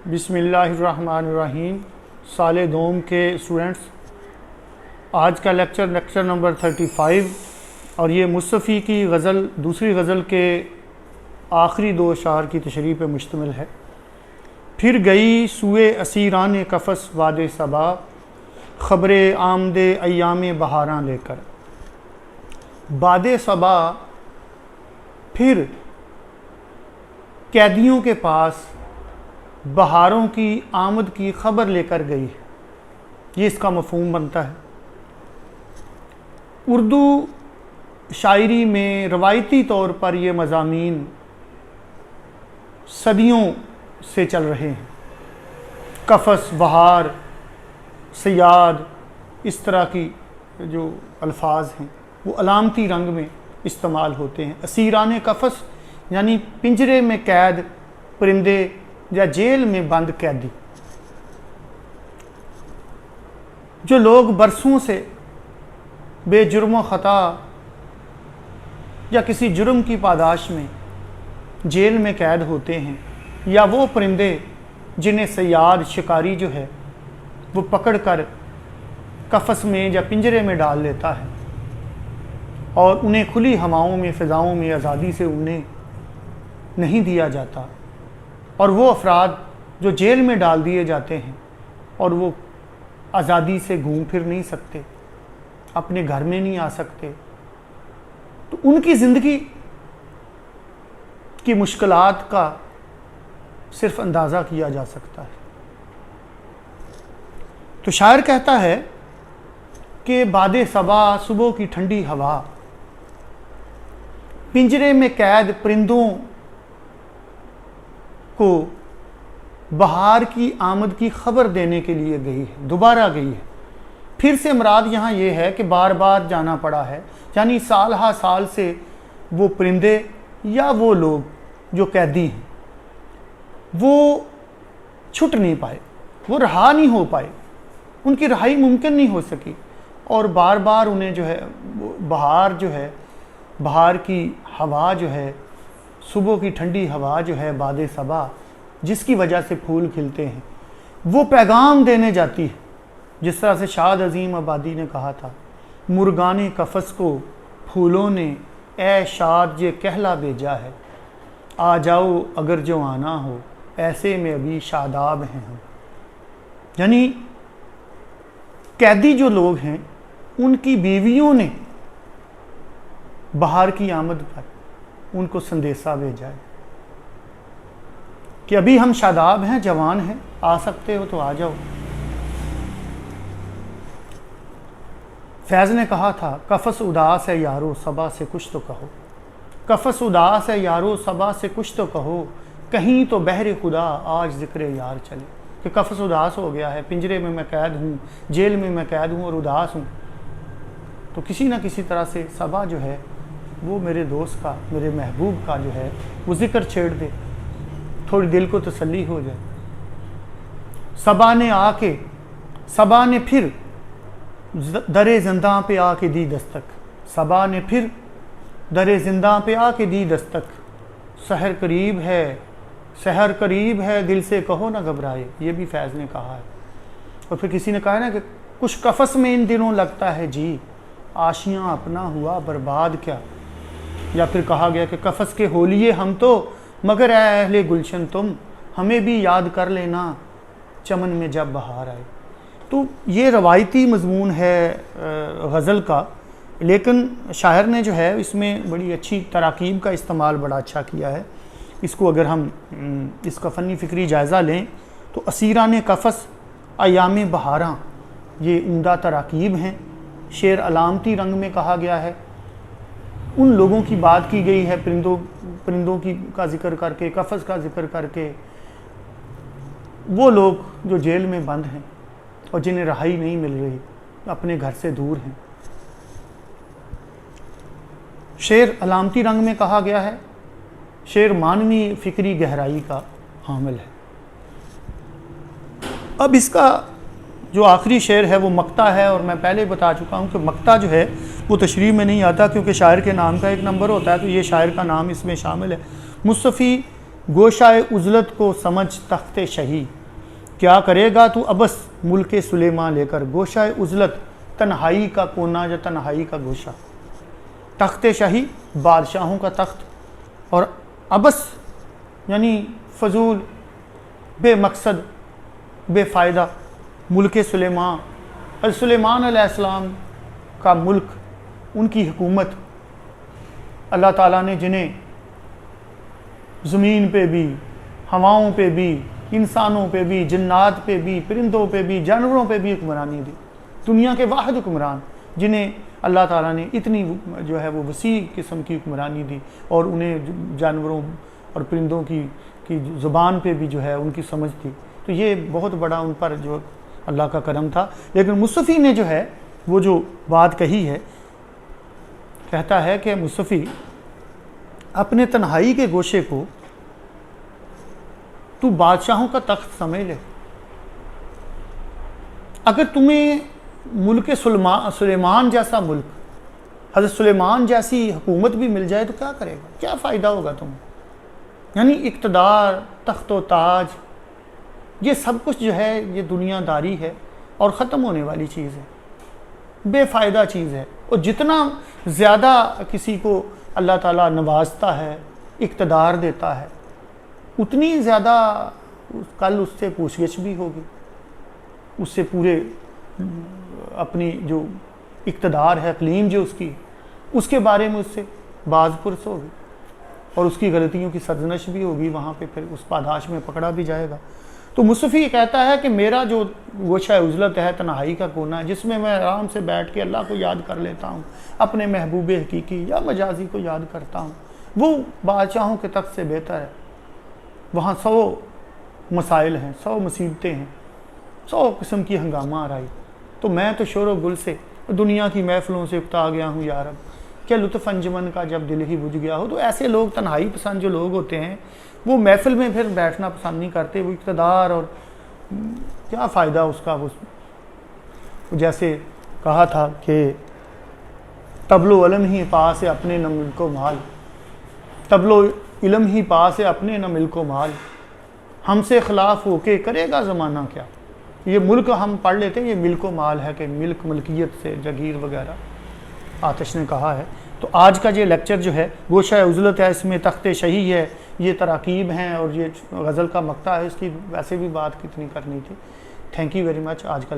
बिस्मिल्लाहिर्रहमानिर्रहीम। साले दोम के स्टूडेंट्स, आज का लेक्चर नंबर 35 और ये मुस्तफ़ी की गज़ल दूसरी गज़ल के आखिरी दो अशार की तशरीह पे मुश्तमिल है। फिर गई सुए असीरान कफ़स वादे सबा, ख़बरे आमदे अय्याम बहारां लेकर। बादे सबा फिर कैदियों के पास बहारों की आमद की ख़बर लेकर गई है। ये इसका मफ़हूम बनता है। उर्दू शायरी में रवायती तौर पर ये मज़ामीन सदियों से चल रहे हैं। कफ़स, बहार, सयाद, इस तरह की जो अल्फाज हैं वो अलामती रंग में इस्तेमाल होते हैं। असीरान कफ़स यानी पिंजरे में कैद परिंदे या जेल में बंद कैदी। जो लोग बरसों से बेजुर्म ख़ता या किसी जुर्म की पादाश में जेल में कैद होते हैं, या वो परिंदे जिन्हें सयाद शिकारी जो है वो पकड़ कर कफ़स में या पिंजरे में डाल लेता है और उन्हें खुली हवाओं में, फ़िज़ाओं में आज़ादी से उड़ने नहीं दिया जाता, और वो अफराद जो जेल में डाल दिए जाते हैं और वो आज़ादी से घूम फिर नहीं सकते, अपने घर में नहीं आ सकते, तो उनकी ज़िंदगी की मुश्किलात का सिर्फ अंदाज़ा किया जा सकता है। तो शायर कहता है कि बादे सबा, सुबह की ठंडी हवा, पिंजरे में कैद परिंदों को बहार की आमद की ख़बर देने के लिए गई है, दोबारा गई है। फिर से मुराद यहाँ ये है कि बार बार जाना पड़ा है, यानी साल हा साल से वो परिंदे या वो लोग जो कैदी हैं वो छूट नहीं पाए, वो रहा नहीं हो पाए, उनकी रहाई मुमकिन नहीं हो सकी, और बार बार उन्हें जो है बहार जो है, बहार की हवा जो है, सुबह की ठंडी हवा जो है, बादे सबा, जिसकी वजह से फूल खिलते हैं, वो पैगाम देने जाती है। जिस तरह से शाद अजीम आबादी ने कहा था, मुर्गाने कफ़स को फूलों ने ए शाद ये कहला भेजा है, आ जाओ अगर जो आना हो, ऐसे में अभी शादाब हैं हम। यानी कैदी जो लोग हैं उनकी बीवियों ने बहार की आमद पर उनको संदेशा भेजा है कि अभी हम शादाब हैं, जवान हैं, आ सकते हो तो आ जाओ। फैज़ ने कहा था, कफ़स उदास है यारो सबा से कुछ तो कहो, कफ़स उदास है यारो सबा से कुछ तो कहो, कहीं तो बहरे खुदा आज ज़िक्र यार चले। कि कफ़स उदास हो गया है, पिंजरे में मैं कैद हूँ, जेल में मैं कैद हूँ और उदास हूँ, तो किसी ना किसी तरह से सबा जो है वो मेरे दोस्त का, मेरे महबूब का जो है वो ज़िक्र छेड़ दे, थोड़ी दिल को तसल्ली हो जाए। सबा ने फिर दरे ज़िंदा पे आके दी दस्तक, सबा ने फिर दरे ज़िंदा पे आके दी दस्तक, सहर करीब है दिल से कहो ना घबराए। ये भी फैज़ ने कहा है। और फिर किसी ने कहा ना कि कुछ कफ़स में इन दिनों लगता है जी, आशियाँ अपना हुआ बर्बाद क्या। या फिर कहा गया कि कफ़स के होलिये हम तो, मगर ऐ अहले गुलशन तुम, हमें भी याद कर लेना चमन में जब बहार आए। तो ये रवायती मज़मून है गज़ल का, लेकिन शायर ने जो है इसमें बड़ी अच्छी तराकीब का इस्तेमाल बड़ा अच्छा किया है। इसको अगर हम इसका फ़नी फ़िक्री जायज़ा लें तो असीरान कफ़स अय्याम बहारां, ये उम्दा तराकीब हैं। शेर अलामती रंग में कहा गया है, उन लोगों की बात की गई है, परिंदों की का जिक्र करके, कफ़स का जिक्र करके, वो लोग जो जेल में बंद हैं और जिन्हें रहाई नहीं मिल रही, अपने घर से दूर हैं। शेर अलामती रंग में कहा गया है, शेर मानवी फ़िक्री गहराई का हामिल है। अब इसका जो आखिरी शेर है वो मक्ता है, और मैं पहले बता चुका हूँ कि मक्ता जो है वो तशरीह में नहीं आता क्योंकि शायर के नाम का एक नंबर होता है, तो ये शायर का नाम इसमें शामिल है। मुस्तफ़ी गोशाए उजलत को समझ तख्ते शही, क्या करेगा तू अबस मुल्क सुलेमान लेकर। गोशाए उजलत तन्हाई का कोना या तन्हाई का गोशा, तख्ते शाही बादशाहों का तख्त, और अबस यानी फजूल बेमकसद बेफ़ायदा मुल्क सुलेमान, सुलेमान अलैहिस्सलाम का मुल्क, उनकी हुकूमत, अल्लाह ताला ने जिन्हें ज़मीन पे भी, हवाओं पे भी, इंसानों पे भी, जिन्नात पे भी, परिंदों पे भी, जानवरों पे भी हुक्मरानी दी। दुनिया के वाहिद हुक्मरान जिन्हें अल्लाह ताला ने इतनी जो है वो वसी किस्म की हुक्मरानी दी, और उन्हें जानवरों और परिंदों की ज़ुबान पे भी जो है उनकी समझ थी। तो ये बहुत बड़ा उन पर जो अल्लाह का करम था। लेकिन मुस्तफ़ी ने जो है वो जो बात कही है, कहता है कि मुस्तफ़ी अपने तन्हाई के गोशे को तू बादशाहों का तख्त समझ ले। अगर तुम्हें मुल्क सुलेमान जैसा मुल्क, हज़रत सुलेमान जैसी हुकूमत भी मिल जाए तो क्या करेगा, क्या फ़ायदा होगा तुम्हें। यानी इक़्तिदार, तख्त व ताज, ये सब कुछ जो है ये दुनियादारी है और ख़त्म होने वाली चीज़ है, बेफ़ायदा चीज़ है। और जितना ज़्यादा किसी को अल्लाह ताला नवाजता है, इक़्तिदार देता है, उतनी ज़्यादा कल उससे पूछगिछ भी होगी, उससे पूरे अपनी जो इक़्तिदार है, इक़लीम जो उसके बारे में उससे बाज़पुरस होगी, और उसकी गलतियों की सरजनश भी होगी, वहाँ पे फिर उस पादाश में पकड़ा भी जाएगा। तो मुस्तफ़ी कहता है कि मेरा जो गोशा उजलत है, तन्हाई का कोना है, जिसमें मैं आराम से बैठ के अल्लाह को याद कर लेता हूँ, अपने महबूब हकीकी या मजाजी को याद करता हूँ, वो बादशाहों के तख्त से बेहतर है। वहाँ 100 मसाइल हैं, 100 मुसीबतें हैं, 100 किस्म की हंगामा आ रही। तो मैं तो शोर गुल से, दुनिया की महफिलों से उकता गया हूँ यार, अब क्या लुत्फ़ अंजमन का जब दिल ही बुझ गया हो। तो ऐसे लोग, तन्हाई पसंद जो लोग होते हैं, वो महफिल में फिर बैठना पसंद नहीं करते। वो इक़्तिदार और क्या फ़ायदा उसका। वो जैसे कहा था कि तबलो इल्म ही पास है अपने न मिल्को माल, तबलो इल्म ही पास है अपने न मिल्को माल, हमसे खिलाफ होके करेगा ज़माना क्या। ये मुल्क हम पढ़ लेते हैं, ये मिल्को माल है कि मिल्क, मलकियत से जगीर वगैरह आतिश ने कहा है। तो आज का ये लेक्चर जो है गोशा उजलत है, इसमें तख्ते शही है, ये तराकीब हैं और ये गज़ल का मक्ता है, इसकी वैसे भी बात कितनी करनी थी। Thank you very much. आज का